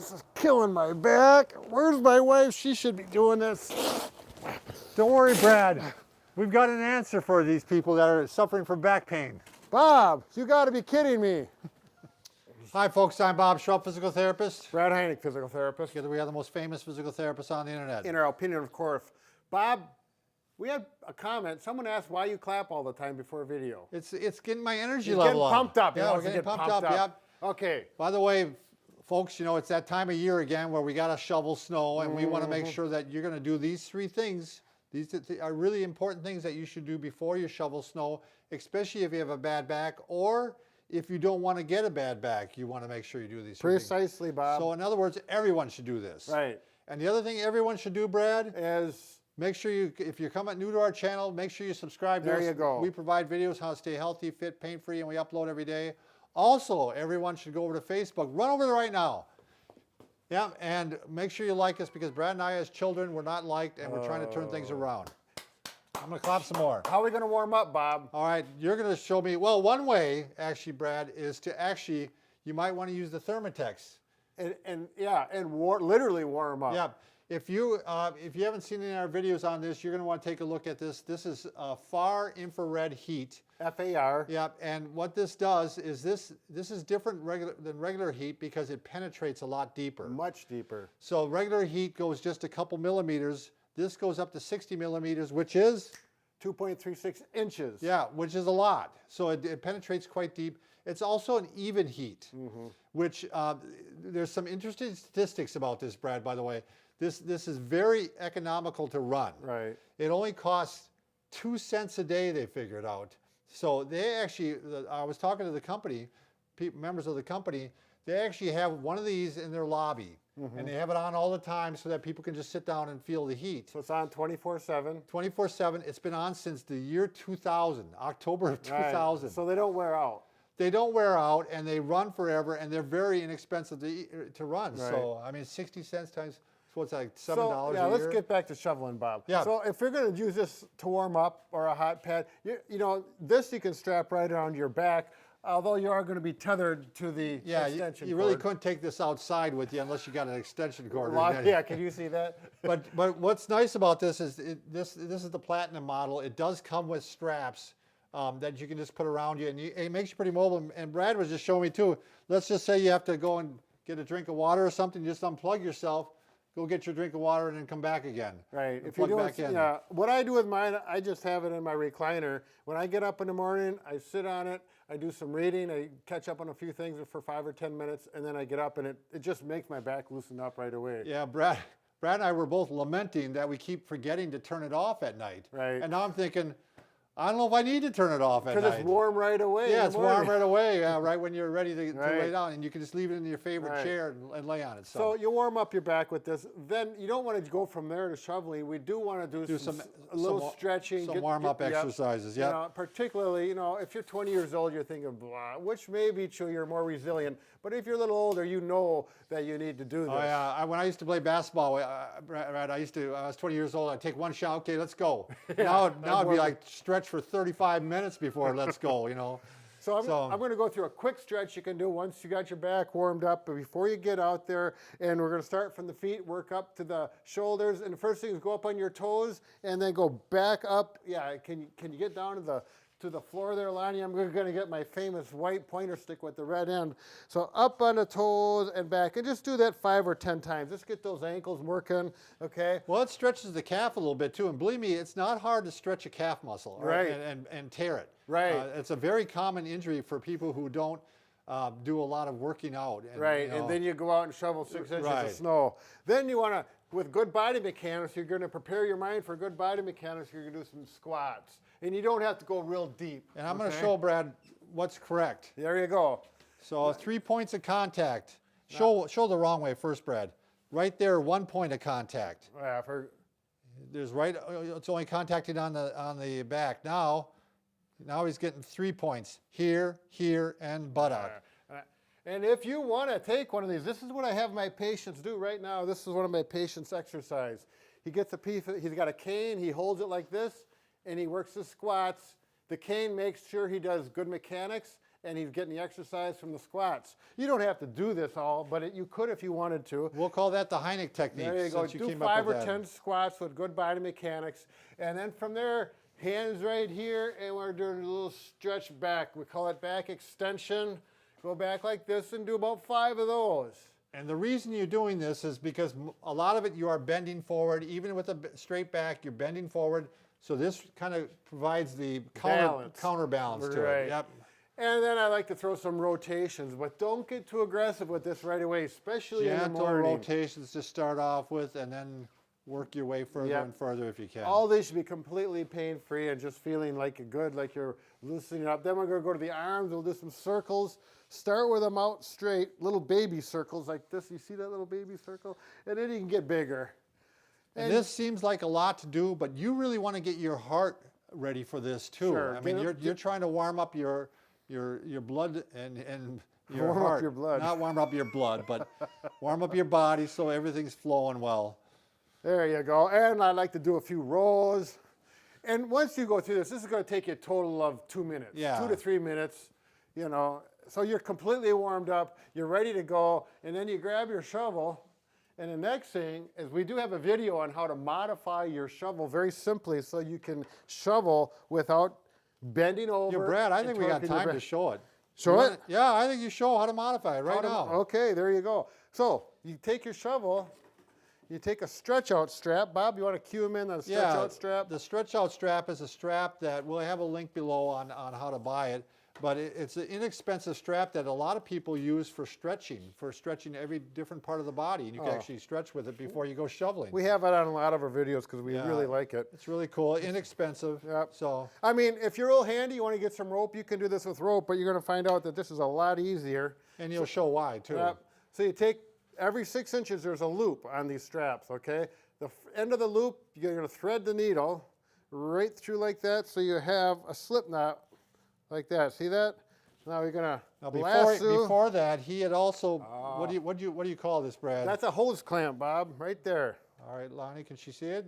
This is killing my back. Where's my wife? She should be doing this. Don't worry, Brad. We've got an answer for these people that are suffering from back pain. Bob, you got to be kidding me. Hi, folks. I'm Bob Schrupp, physical therapist. Brad Heineck, physical therapist. Together we are the most famous physical therapists on the internet. In our opinion, of course. Bob, we had a comment. Someone asked why you clap all the time before a video. It's getting my energy You're level getting pumped up. Yeah, we're getting pumped up. Yep. Okay. By the way, folks, you know, it's that time of year again where we got to shovel snow, and we want to make sure that you're going to do these three things. These are really important things that you should do before you shovel snow, especially if you have a bad back or if you don't want to get a bad back. You want to make sure you do these three things. Precisely, Bob. So in other words, everyone should do this. Right. And the other thing everyone should do, Brad, is make sure you, if you're coming new to our channel, make sure you subscribe to us. There you go. We provide videos how to stay healthy, fit, pain-free, and we upload every day. Also, everyone should go over to Facebook. Run over there right now. Yeah, and make sure you like us because Brad and I, as children, we're not liked, and we're trying to turn things around. I'm going to clap some more. How are we going to warm up, Bob? All right, you're going to show me. Well, one way, actually, Brad, is to actually, you might want to use the Thermotex. And literally warm up. Yeah. If you haven't seen any of our videos on this, you're going to want to take a look at this. This is far infrared heat. FAR. Yeah, and what this does is this is different than regular heat because it penetrates a lot deeper. Much deeper. So regular heat goes just a couple millimeters. This goes up to 60 millimeters, which is 2.36 inches. Yeah, which is a lot. So it penetrates quite deep. It's also an even heat, which there's some interesting statistics about this, Brad, by the way. This is very economical to run. Right. It only costs 2 cents a day, they figured out. So they actually, I was talking to the company, members of the company, they actually have one of these in their lobby. And they have it on all the time so that people can just sit down and feel the heat. So it's on 24/7. 24/7. It's been on since the year 2000, October of 2000. Right. So they don't wear out. They don't wear out, and they run forever, and they're very inexpensive to run. Right. So, I mean, 60 cents times, so what's that, like $7 a year? Let's get back to shoveling, Bob. Yeah. So if you're going to use this to warm up or a hot pad, you know, this you can strap right around your back, although you are going to be tethered to the extension you cord. really couldn't take this outside with you unless you got an extension cord. Yeah, can you see that? But what's nice about this is this is the Platinum model. It does come with straps that you can just put around you, and it makes you pretty mobile. And Brad was just showing me too. Let's just say you have to go and get a drink of water or something. Just unplug yourself, go get your drink of water, and then come back again. Right. If plug you're doing, back in. Yeah. What I do with mine, I just have it in my recliner. When I get up in the morning, I sit on it. I do some reading. I catch up on a few things for 5 or 10 minutes, and then I get up, and it just makes my back loosen up right away. Yeah, Brad and I were both lamenting that we keep forgetting to turn it off at night. Right. And now I'm thinking, I don't know if I need to turn it off at night. Because it's warm right away. Yeah, it's warm right away, right when you're ready to lay Right. down, and you can just leave it in your favorite Right. chair and lay on it. So you warm up your back with this. Then you don't want to go from there to shoveling. We do want to do a little stretching. Some warm-up exercises, yeah. You know, particularly, you know, if you're 20 years old, you're thinking, blah, which may be true, you're more resilient. But if you're a little older, you know that you need to do this. Oh, yeah. When I used to play basketball, Brad, I was 20 years old, I'd take one shot, okay, let's go. Now it'd be like stretch for 35 minutes before let's go, you know. So I'm going to go through a quick stretch you can do once you got your back warmed up, but before you get out there, and we're going to start from the feet, work up to the shoulders, and the first thing is go up on your toes, and then go back up. Yeah, can you get down to the floor there, Lonnie? I'm going to get my famous white pointer stick with the red end. So up on the toes and back, and just do that 5 or 10 times. Just get those ankles working, okay? Well, it stretches the calf a little bit too, and believe me, it's not hard to stretch a calf muscle and tear it. Right. It's a very common injury for people who don't do a lot of working out. And, right, you know, and then you go out and shovel 6 inches Right. of snow. Then you want to, with good body mechanics, you're going to prepare your mind for good body mechanics. You're going to do some squats. And you don't have to go real deep. And I'm going to show Brad what's correct. There you go. So 3 points of contact. Show the wrong way first, Brad. Right there, 1 point of contact. Yeah, There's it's only contacted on the back. Now he's getting 3 points. Here, and buttock. And if you want to take one of these, this is what I have my patients do right now. This is one of my patients' exercise. He gets a piece, he's got a cane, he holds it like this, and he works the squats. The cane makes sure he does good mechanics, and he's getting the exercise from the squats. You don't have to do this all, but you could if you wanted to. We'll call that the Heineck technique. There you go. Since you Do came 5 up with or that. 10 squats with good body mechanics. And then from there, hands right here, and we're doing a little stretch back. We call it back extension. Go back like this and do about 5 of those. And the reason you're doing this is because a lot of it you are bending forward. Even with a straight back, you're bending forward. So this kind of provides the counterbalance to Right. it. Yep. And then I like to throw some rotations, but don't get too aggressive with this right away, especially in the Gentle morning. rotations to start off with, and then work your way further Yep. and further if you can. All these should be completely pain-free and just feeling like you're good, like you're loosening up. Then we're going to go to the arms. We'll do some circles. Start with them out straight, little baby circles like this. You see that little baby circle? And then you can get bigger. And this seems like a lot to do, but you really want to get your heart ready for this too. Sure. I mean, you're trying to warm up your blood and your Warm up heart. your blood. Not warm up your blood, but warm up your body so everything's flowing well. There you go. And I like to do a few rows. And once you go through this is going to take you a total of 2 minutes, Yeah. 2 to 3 minutes, you know. So you're completely warmed up, you're ready to go, and then you grab your shovel. And the next thing is we do have a video on how to modify your shovel very simply so you can shovel without bending over. Yeah, Brad, I and think we got torquing your time to back. show it. Show You it? wanna- Yeah, I think you show how to modify it right now. Okay, there you go. So you take your shovel, you take a stretch out strap. Bob, you want to cue him in on a stretch out strap? The stretch out strap is a strap that we'll have a link below on how to buy it. But it's an inexpensive strap that a lot of people use for stretching every different part of the body. And you can actually stretch with it before you go shoveling. We have it on a lot of our videos because we really like it. It's really cool, inexpensive. Yep. So I mean, if you're real handy, you want to get some rope, you can do this with rope, but you're going to find out that this is a lot easier. and you'll show why too. Yep. So you take every 6 inches, there's a loop on these straps, okay? The end of the loop, you're going to thread the needle right through like that so you have a slip knot like that. See that? Now you're going to Now lasso. before that, he had also what do you call this, Brad? That's a hose clamp, Bob, right there. All right, Lonnie, can she see it?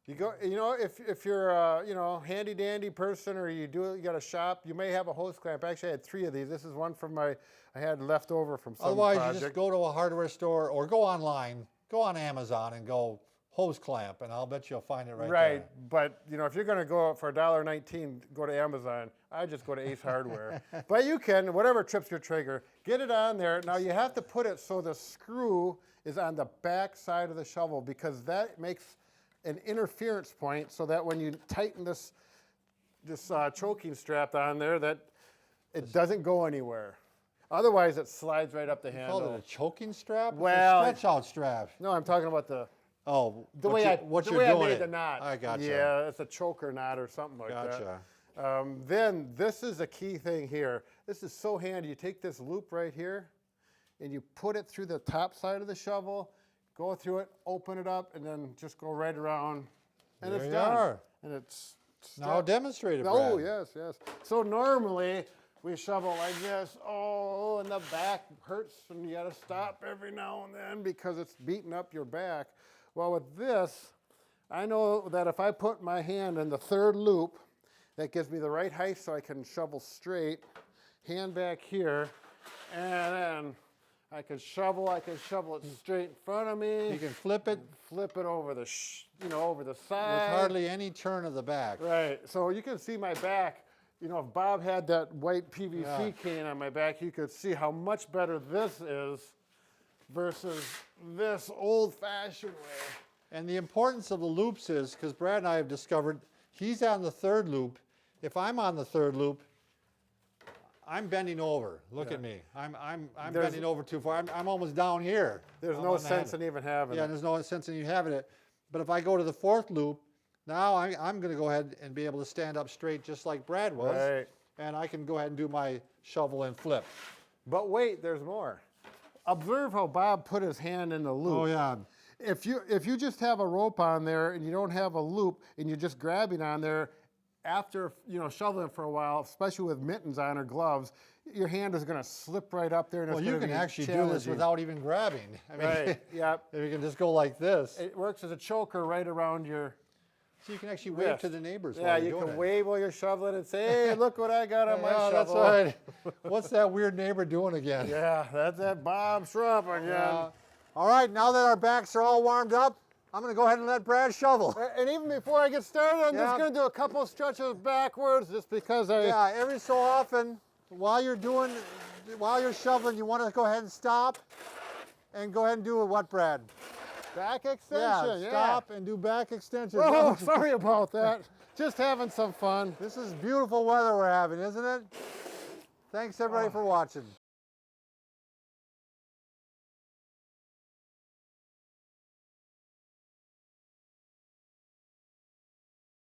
You go, you know, if you're a, you know, handy dandy person or you got a shop, you may have a hose clamp. Actually, I had 3 of these. This is one from I had left over from some Otherwise, project. you just go to a hardware store or go online, go on Amazon and go hose clamp, and I'll bet you'll find it right Right, there. but you know, if you're going to go for $1.19, go to Amazon. I just go to Ace Hardware. But you can, whatever trips your trigger, get it on there. Now you have to put it so the screw is on the back side of the shovel because that makes an interference point so that when you tighten this choking strap on there, that it doesn't go anywhere. Otherwise, it slides right up the You handle. call it a choking strap? Well, It's a stretch out strap. No, I'm talking about the Oh, way I doing made it. the knot. I gotcha. Yeah, it's a choker knot or something like Gotcha. that. Then this is a key thing here. This is so handy. You take this loop right here and you put it through the top side of the shovel, go through it, open it up, and then just go right around, and There it's you done. are. And it's Now demonstrate it, Brad. Oh, yes, yes. So normally we shovel like this. Oh, and the back hurts, and you got to stop every now and then because it's beating up your back. Well, with this, I know that if I put my hand in the 3rd loop, that gives me the right height so I can shovel straight, hand back here, and then I can shovel it straight in front of me. You can flip it Flip it over the, over the with side. hardly any turn of the back. Right, so you can see my back. You know, if Bob had that white PVC cane on my back, you could see how much better this is versus this old-fashioned way. And the importance of the loops is, because Brad and I have discovered, he's on the 3rd loop. If I'm on the 3rd loop, I'm bending over. Look at me. I'm bending over too far. I'm almost down here. There's no sense in even having Yeah, it. there's no sense in you having it. But if I go to the 4th loop, now I'm going to go ahead and be able to stand up straight just like Brad was. Right. And I can go ahead and do my shovel and flip. But wait, there's more. Observe how Bob put his hand in the loop. Oh, yeah. If you just have a rope on there and you don't have a loop and you're just grabbing on there, after shoveling for a while, especially with mittens on or gloves, your hand is going to slip right up there. And Well, it's you gonna can be actually do this challenging. without even grabbing. I mean, Right. Yep. if you can just go like this. It works as a choker right around your So you can actually wave to the neighbors Yeah, while you're you doing can it. wave while you're shoveling and say, hey, look what I got on my Yeah, shovel. that's right. What's that weird neighbor doing again? Yeah, that's that Bob Schrupp again. Yeah. All right, now that our backs are all warmed up, I'm going to go ahead and let Brad shovel. And even before I get started, I'm just Yeah. going to do a couple of stretches backwards just because Yeah, every so often, while you're shoveling, you want to go ahead and stop and go ahead and do what, Brad? back extension. Yeah, stop and do back extensions. Oh, sorry about that. Just having some fun. This is beautiful weather we're having, isn't it? Thanks everybody for watching.